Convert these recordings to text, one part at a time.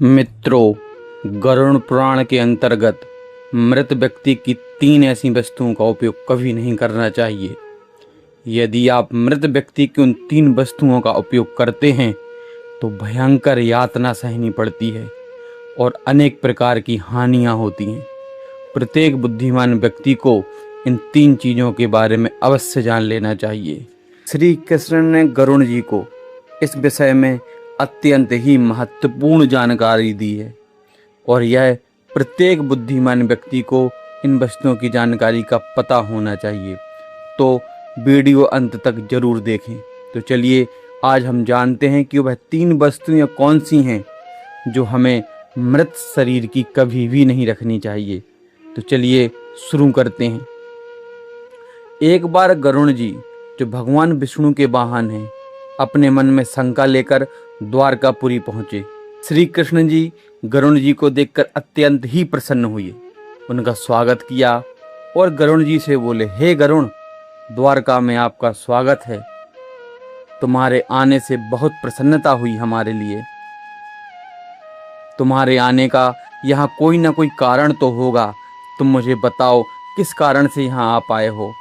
मित्रों, गरुड़ पुराण के अंतर्गत मृत व्यक्ति की 3 ऐसी वस्तुओं का उपयोग कभी नहीं करना चाहिए। यदि आप मृत व्यक्ति की उन 3 वस्तुओं का उपयोग करते हैं तो भयंकर यातना सहनी पड़ती है और अनेक प्रकार की हानियां होती हैं। प्रत्येक बुद्धिमान व्यक्ति को इन 3 चीज़ों के बारे में अवश्य जान लेना चाहिए। श्री कृष्ण ने गरुड़ जी को इस विषय में अत्यंत ही महत्वपूर्ण जानकारी दी है और यह प्रत्येक बुद्धिमान व्यक्ति को इन वस्तुओं की जानकारी का पता होना चाहिए। तो वीडियो अंत तक जरूर देखें। तो चलिए आज हम जानते हैं कि वह 3 वस्तुएं कौन सी हैं जो हमें मृत शरीर की कभी भी नहीं रखनी चाहिए। तो चलिए शुरू करते हैं। एक बार गरुड़ जी, जो भगवान विष्णु के वाहन हैं, अपने मन में शंका लेकर द्वारकापुरी पहुंचे। श्री कृष्ण जी गरुड़ जी को देखकर अत्यंत ही प्रसन्न हुए, उनका स्वागत किया और गरुड़ जी से बोले, हे गरुड़, द्वारका में आपका स्वागत है। तुम्हारे आने से बहुत प्रसन्नता हुई हमारे लिए। तुम्हारे आने का यहाँ कोई ना कोई कारण तो होगा। तुम मुझे बताओ किस कारण से यहाँ आप आए हो।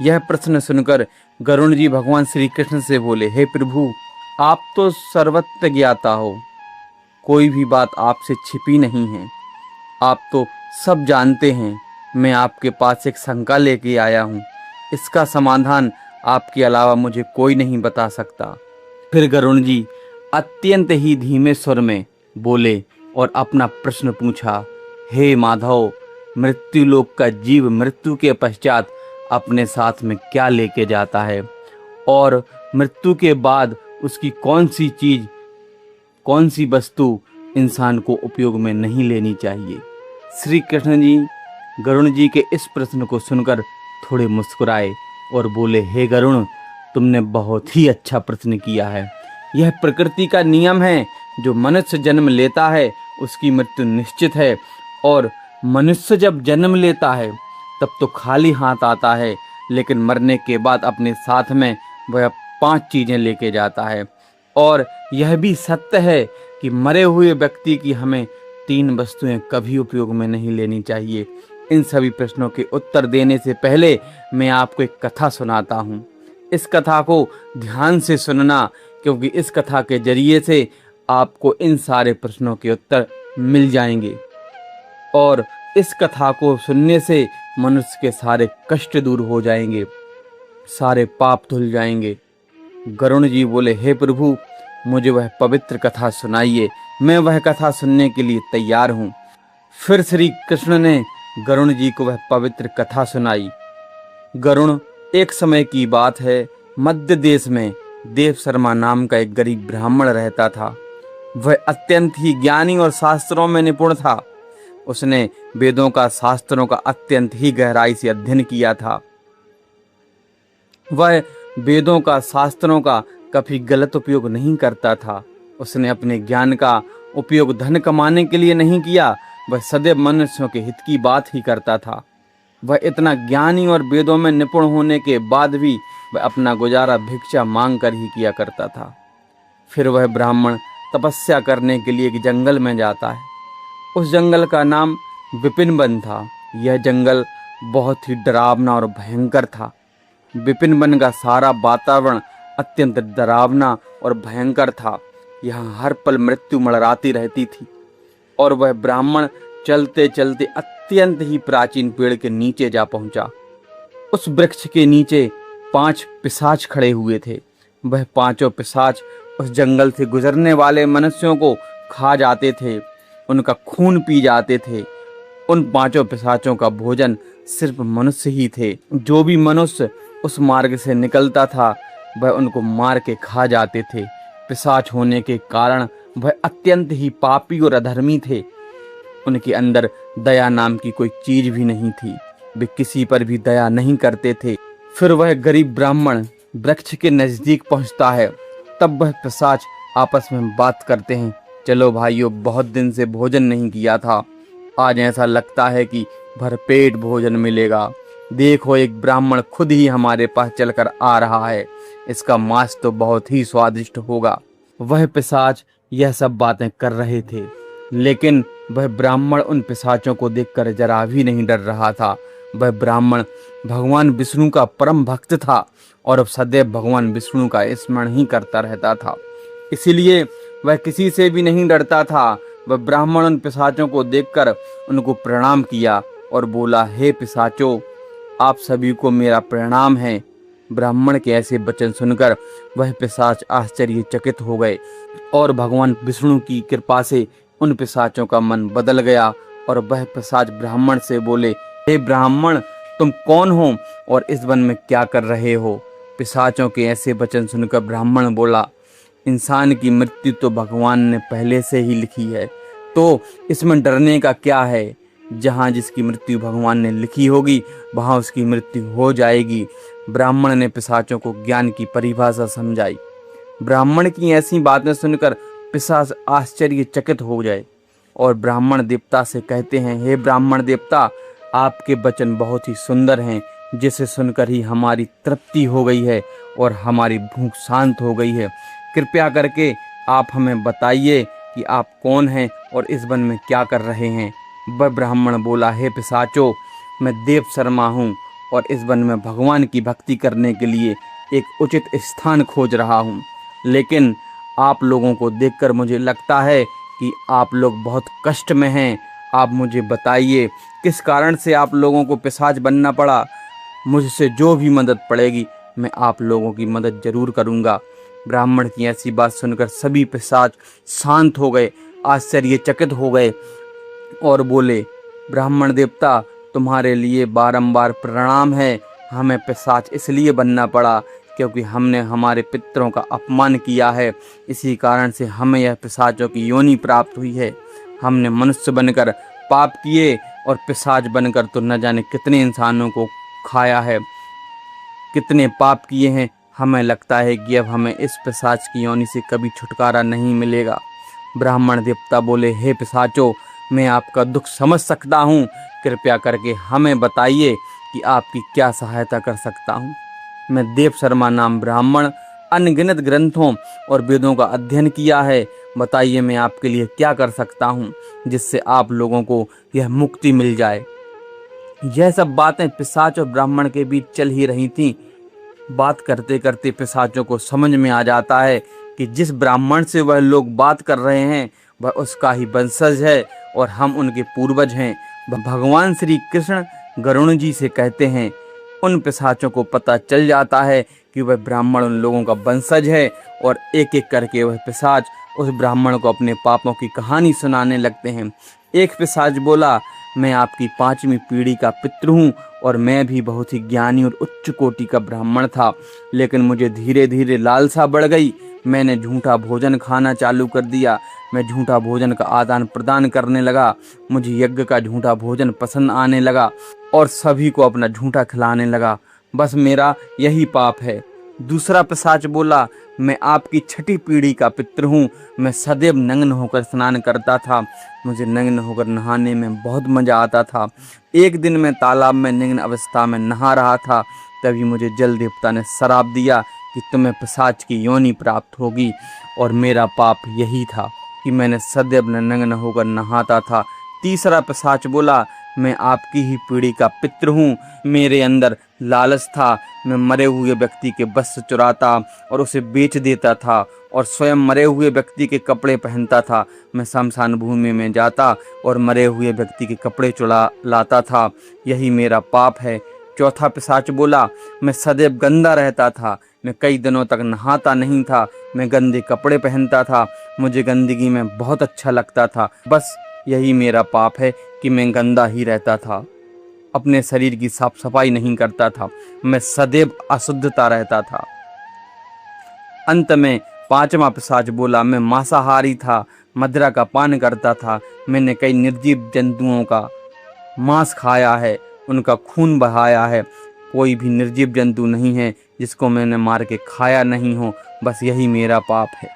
यह प्रश्न सुनकर गरुड़ जी भगवान श्री कृष्ण से बोले, हे प्रभु, आप तो सर्वत्र ज्ञाता हो, कोई भी बात आपसे छिपी नहीं है, आप तो सब जानते हैं। मैं आपके पास एक शंका लेके आया हूँ, इसका समाधान आपके अलावा मुझे कोई नहीं बता सकता। फिर गरुड़ जी अत्यंत ही धीमे स्वर में बोले और अपना प्रश्न पूछा, हे माधव, मृत्यु लोक का जीव मृत्यु के पश्चात अपने साथ में क्या लेके जाता है और मृत्यु के बाद उसकी कौन सी चीज, कौन सी वस्तु इंसान को उपयोग में नहीं लेनी चाहिए। श्री कृष्ण जी गरुड़ जी के इस प्रश्न को सुनकर थोड़े मुस्कुराए और बोले, हे गरुड़, तुमने बहुत ही अच्छा प्रश्न किया है। यह प्रकृति का नियम है, जो मनुष्य जन्म लेता है उसकी मृत्यु निश्चित है और मनुष्य जब जन्म लेता है तब तो खाली हाथ आता है, लेकिन मरने के बाद अपने साथ में वह 5 चीज़ें लेके जाता है। और यह भी सत्य है कि मरे हुए व्यक्ति की हमें 3 वस्तुएं कभी उपयोग में नहीं लेनी चाहिए। इन सभी प्रश्नों के उत्तर देने से पहले मैं आपको एक कथा सुनाता हूँ। इस कथा को ध्यान से सुनना, क्योंकि इस कथा के जरिए से आपको इन सारे प्रश्नों के उत्तर मिल जाएंगे और इस कथा को सुनने से मनुष्य के सारे कष्ट दूर हो जाएंगे, सारे पाप धुल जाएंगे। गरुड़ जी बोले, हे प्रभु, मुझे वह पवित्र कथा सुनाइए, मैं वह कथा सुनने के लिए तैयार हूँ। फिर श्री कृष्ण ने गरुड़ जी को वह पवित्र कथा सुनाई। गरुड़, एक समय की बात है, मध्य देश में देव शर्मा नाम का एक गरीब ब्राह्मण रहता था। वह अत्यंत ही ज्ञानी और शास्त्रों में निपुण था। उसने वेदों का, शास्त्रों का अत्यंत ही गहराई से अध्ययन किया था। वह वेदों का, शास्त्रों का कभी गलत उपयोग नहीं करता था। उसने अपने ज्ञान का उपयोग धन कमाने के लिए नहीं किया, वह सदैव मनुष्यों के हित की बात ही करता था। वह इतना ज्ञानी और वेदों में निपुण होने के बाद भी वह अपना गुजारा भिक्षा मांग कर ही किया करता था। फिर वह ब्राह्मण तपस्या करने के लिए एक जंगल में जाता है। उस जंगल का नाम विपिन वन था। यह जंगल बहुत ही डरावना और भयंकर था। विपिन वन का सारा वातावरण अत्यंत डरावना और भयंकर था। यहाँ हर पल मृत्यु मंडराती रहती थी और वह ब्राह्मण चलते चलते अत्यंत ही प्राचीन पेड़ के नीचे जा पहुंचा। उस वृक्ष के नीचे 5 पिशाच खड़े हुए थे। वह 5 पिशाच उस जंगल से गुजरने वाले मनुष्यों को खा जाते थे, उनका खून पी जाते थे। उन 5 पिशाचों का भोजन सिर्फ मनुष्य ही थे। जो भी मनुष्य उस मार्ग से निकलता था वह उनको मार के खा जाते थे। पिशाच होने के कारण वह अत्यंत ही पापी और अधर्मी थे। उनके अंदर दया नाम की कोई चीज भी नहीं थी। वे किसी पर भी दया नहीं करते थे। फिर वह गरीब ब्राह्मण वृक्ष के नजदीक पहुंचता है। तब वह पिशाच आपस में बात करते हैं, चलो भाइयों, बहुत दिन से भोजन नहीं किया था, आज ऐसा लगता है कि भरपेट भोजन मिलेगा। देखो, एक ब्राह्मण खुद ही हमारे पास चलकर आ रहा है, इसका मांस तो बहुत ही स्वादिष्ट होगा। वह पिशाच यह सब बातें कर रहे थे लेकिन वह ब्राह्मण उन पिशाचों को देखकर जरा भी नहीं डर रहा था। वह ब्राह्मण भगवान विष्णु का परम भक्त था और सदैव भगवान विष्णु का स्मरण ही करता रहता था। इसीलिए वह किसी से भी नहीं डरता था। वह ब्राह्मण उन पिशाचों को देखकर उनको प्रणाम किया और बोला, हे पिशाचों, आप सभी को मेरा प्रणाम है। ब्राह्मण के ऐसे वचन सुनकर वह पिशाच आश्चर्यचकित हो गए और भगवान विष्णु की कृपा से उन पिशाचों का मन बदल गया और वह पिशाच ब्राह्मण से बोले, हे ब्राह्मण, तुम कौन हो और इस वन में क्या कर रहे हो? पिशाचों के ऐसे वचन सुनकर ब्राह्मण बोला, इंसान की मृत्यु तो भगवान ने पहले से ही लिखी है, तो इसमें डरने का क्या है? जहाँ जिसकी मृत्यु भगवान ने लिखी होगी वहाँ उसकी मृत्यु हो जाएगी। ब्राह्मण ने पिशाचों को ज्ञान की परिभाषा समझाई। ब्राह्मण की ऐसी बातें सुनकर पिशाच आश्चर्यचकित हो जाए और ब्राह्मण देवता से कहते हैं, हे ब्राह्मण देवता, आपके वचन बहुत ही सुंदर हैं, जिसे सुनकर ही हमारी तृप्ति हो गई है और हमारी भूख शांत हो गई है। कृपया करके आप हमें बताइए कि आप कौन हैं और इस वन में क्या कर रहे हैं। वह ब्राह्मण बोला, हे पिशाचों, मैं देव शर्मा हूँ और इस वन में भगवान की भक्ति करने के लिए एक उचित स्थान खोज रहा हूँ। लेकिन आप लोगों को देखकर मुझे लगता है कि आप लोग बहुत कष्ट में हैं। आप मुझे बताइए किस कारण से आप लोगों को पिशाच बनना पड़ा। मुझसे जो भी मदद पड़ेगी मैं आप लोगों की मदद जरूर करूँगा। ब्राह्मण की ऐसी बात सुनकर सभी पिशाच शांत हो गए, आश्चर्यचकित हो गए और बोले, ब्राह्मण देवता, तुम्हारे लिए बारंबार प्रणाम है। हमें पिशाच इसलिए बनना पड़ा क्योंकि हमने हमारे पितरों का अपमान किया है। इसी कारण से हमें यह पिशाचों की योनि प्राप्त हुई है। हमने मनुष्य बनकर पाप किए और पिशाच बनकर तो न जाने कितने इंसानों को खाया है, कितने पाप किए हैं। हमें लगता है कि अब हमें इस पिशाच की योनि से कभी छुटकारा नहीं मिलेगा। ब्राह्मण देवता बोले, हे पिशाचों, मैं आपका दुख समझ सकता हूँ। कृपया करके हमें बताइए कि आपकी क्या सहायता कर सकता हूँ। मैं देव शर्मा नाम ब्राह्मण अनगिनत ग्रंथों और वेदों का अध्ययन किया है। बताइए मैं आपके लिए क्या कर सकता हूँ जिससे आप लोगों को यह मुक्ति मिल जाए। यह सब बातें पिशाच और ब्राह्मण के बीच चल ही रही थीं। बात करते करते पिशाचों को समझ में आ जाता है कि जिस ब्राह्मण से वह लोग बात कर रहे हैं वह उसका ही वंशज है और हम उनके पूर्वज हैं। भगवान श्री कृष्ण गरुण जी से कहते हैं, उन पिशाचों को पता चल जाता है कि वह ब्राह्मण उन लोगों का वंशज है और एक एक करके वह पिशाच उस ब्राह्मण को अपने पापों की कहानी सुनाने लगते हैं। एक पिशाच बोला, मैं आपकी 5वीं पीढ़ी का पितृ हूँ और मैं भी बहुत ही ज्ञानी और उच्च कोटि का ब्राह्मण था, लेकिन मुझे धीरे धीरे लालसा बढ़ गई। मैंने झूठा भोजन खाना चालू कर दिया। मैं झूठा भोजन का आदान प्रदान करने लगा। मुझे यज्ञ का झूठा भोजन पसंद आने लगा और सभी को अपना झूठा खिलाने लगा। बस मेरा यही पाप है। दूसरा पिशाच बोला, मैं आपकी 6ठी पीढ़ी का पितृ हूँ। मैं सदैव नग्न होकर स्नान करता था। मुझे नग्न होकर नहाने में बहुत मजा आता था। एक दिन मैं तालाब में नग्न अवस्था में नहा रहा था, तभी मुझे जल देवता ने श्राप दिया कि तुम्हें पिशाच की योनि प्राप्त होगी। और मेरा पाप यही था कि मैंने सदैव नग्न होकर नहाता था। तीसरा पिशाच बोला, मैं आपकी ही पीढ़ी का पितृ हूँ। मेरे अंदर लालच था। मैं मरे हुए व्यक्ति के वस्त्र चुराता और उसे बेच देता था और स्वयं मरे हुए व्यक्ति के कपड़े पहनता था। मैं शमशान भूमि में जाता और मरे हुए व्यक्ति के कपड़े चुरा लाता था। यही मेरा पाप है। चौथा पिशाच बोला, मैं सदैव गंदा रहता था। मैं कई दिनों तक नहाता नहीं था। मैं गंदे कपड़े पहनता था। मुझे गंदगी में बहुत अच्छा लगता था। बस यही मेरा पाप है कि मैं गंदा ही रहता था, अपने शरीर की साफ सफाई नहीं करता था। मैं सदैव अशुद्धता रहता था। अंत में 5वां पिशाच बोला, मैं मांसाहारी था, मदिरा का पान करता था। मैंने कई निर्जीव जंतुओं का मांस खाया है, उनका खून बहाया है। कोई भी निर्जीव जंतु नहीं है जिसको मैंने मार के खाया नहीं हो। बस यही मेरा पाप है।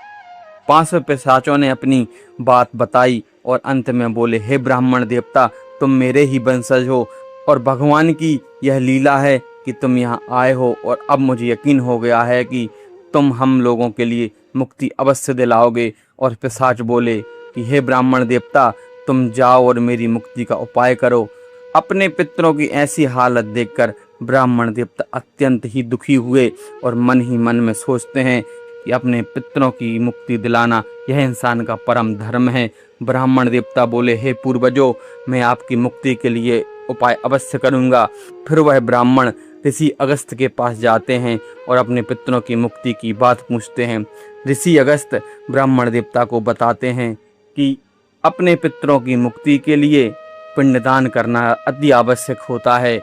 5वें पिशाचों ने अपनी बात बताई और अंत में बोले, हे ब्राह्मण देवता, तुम मेरे ही वंशज हो और भगवान की यह लीला है कि तुम यहाँ आए हो और अब मुझे यकीन हो गया है कि तुम हम लोगों के लिए मुक्ति अवश्य दिलाओगे। और पिशाच बोले, कि हे ब्राह्मण देवता, तुम जाओ और मेरी मुक्ति का उपाय करो। अपने पितरों की ऐसी हालत देखकर ब्राह्मण देवता अत्यंत ही दुखी हुए और मन ही मन में सोचते हैं कि अपने पितरों की मुक्ति दिलाना यह इंसान का परम धर्म है। ब्राह्मण देवता बोले, हे पूर्वजों, मैं आपकी मुक्ति के लिए उपाय अवश्य करूंगा। फिर वह ब्राह्मण ऋषि अगस्त के पास जाते हैं और अपने पितरों की मुक्ति की बात पूछते हैं। ऋषि अगस्त ब्राह्मण देवता को बताते हैं कि अपने पितरों की मुक्ति के लिए पिंडदान करना अति आवश्यक होता है,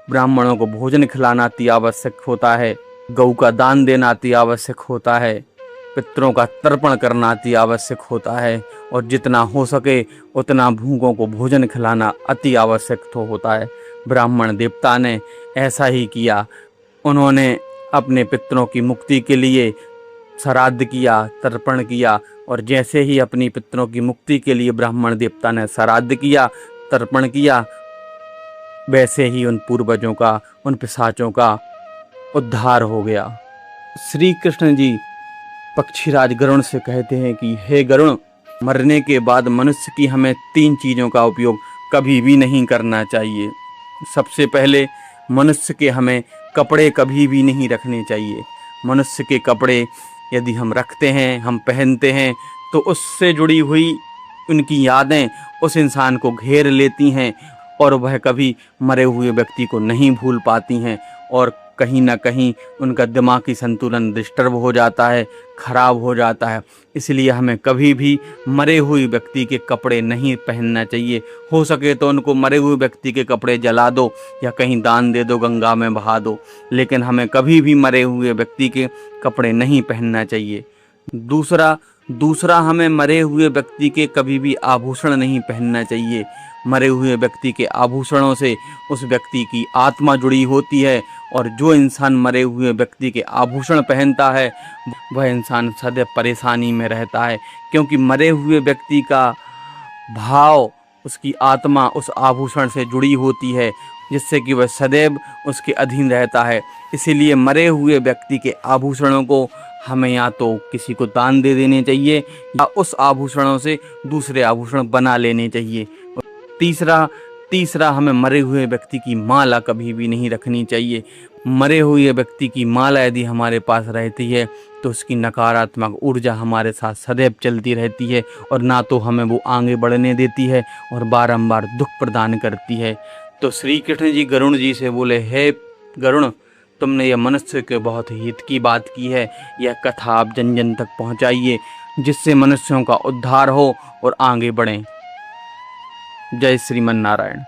ब्राह्मणों को भोजन खिलाना अति आवश्यक होता है, गौ का दान देना अति आवश्यक होता है, पितरों का तर्पण करना अति आवश्यक होता है और जितना हो सके उतना भूखों को भोजन खिलाना अति आवश्यक तो होता है। ब्राह्मण देवता ने ऐसा ही किया। उन्होंने अपने पितरों की मुक्ति के लिए श्राद्ध किया, तर्पण किया और जैसे ही अपनी पितरों की मुक्ति के लिए ब्राह्मण देवता ने श्राद्ध किया, तर्पण किया, वैसे ही उन पूर्वजों का, उन पिशाचों का उद्धार हो गया। श्री कृष्ण जी पक्षीराज गरुण से कहते हैं कि हे गरुण, मरने के बाद मनुष्य की हमें 3 चीज़ों का उपयोग कभी भी नहीं करना चाहिए। सबसे पहले, मनुष्य के हमें कपड़े कभी भी नहीं रखने चाहिए। मनुष्य के कपड़े यदि हम रखते हैं, हम पहनते हैं, तो उससे जुड़ी हुई उनकी यादें उस इंसान को घेर लेती हैं और वह कभी मरे हुए व्यक्ति को नहीं भूल पाती हैं और कहीं ना कहीं उनका दिमागी संतुलन डिस्टर्ब हो जाता है, खराब हो जाता है। इसलिए हमें कभी भी मरे हुए व्यक्ति के कपड़े नहीं पहनना चाहिए। हो सके तो उनको मरे हुए व्यक्ति के कपड़े जला दो या कहीं दान दे दो, गंगा में बहा दो, लेकिन हमें कभी भी मरे हुए व्यक्ति के कपड़े नहीं पहनना चाहिए। दूसरा हमें मरे हुए व्यक्ति के कभी भी आभूषण नहीं पहनना चाहिए। मरे हुए व्यक्ति के आभूषणों से उस व्यक्ति की आत्मा जुड़ी होती है और जो इंसान मरे हुए व्यक्ति के आभूषण पहनता है वह इंसान सदैव परेशानी में रहता है, क्योंकि मरे हुए व्यक्ति का भाव, उसकी आत्मा उस आभूषण से जुड़ी होती है, जिससे कि वह सदैव उसके अधीन रहता है। इसीलिए मरे हुए व्यक्ति के आभूषणों को हमें या तो किसी को दान दे देने चाहिए या उस आभूषणों से दूसरे आभूषण बना लेने चाहिए। तीसरा हमें मरे हुए व्यक्ति की माला कभी भी नहीं रखनी चाहिए। मरे हुए व्यक्ति की माला यदि हमारे पास रहती है तो उसकी नकारात्मक ऊर्जा हमारे साथ सदैव चलती रहती है और ना तो हमें वो आगे बढ़ने देती है और बारंबार दुख प्रदान करती है। तो श्री कृष्ण जी गरुण जी से बोले, हे गरुण, तुमने यह मनुष्य के बहुत हित की बात की है, यह कथा आप जन जन तक पहुँचाइए जिससे मनुष्यों का उद्धार हो और आगे बढ़ें। जय श्रीमन नारायण।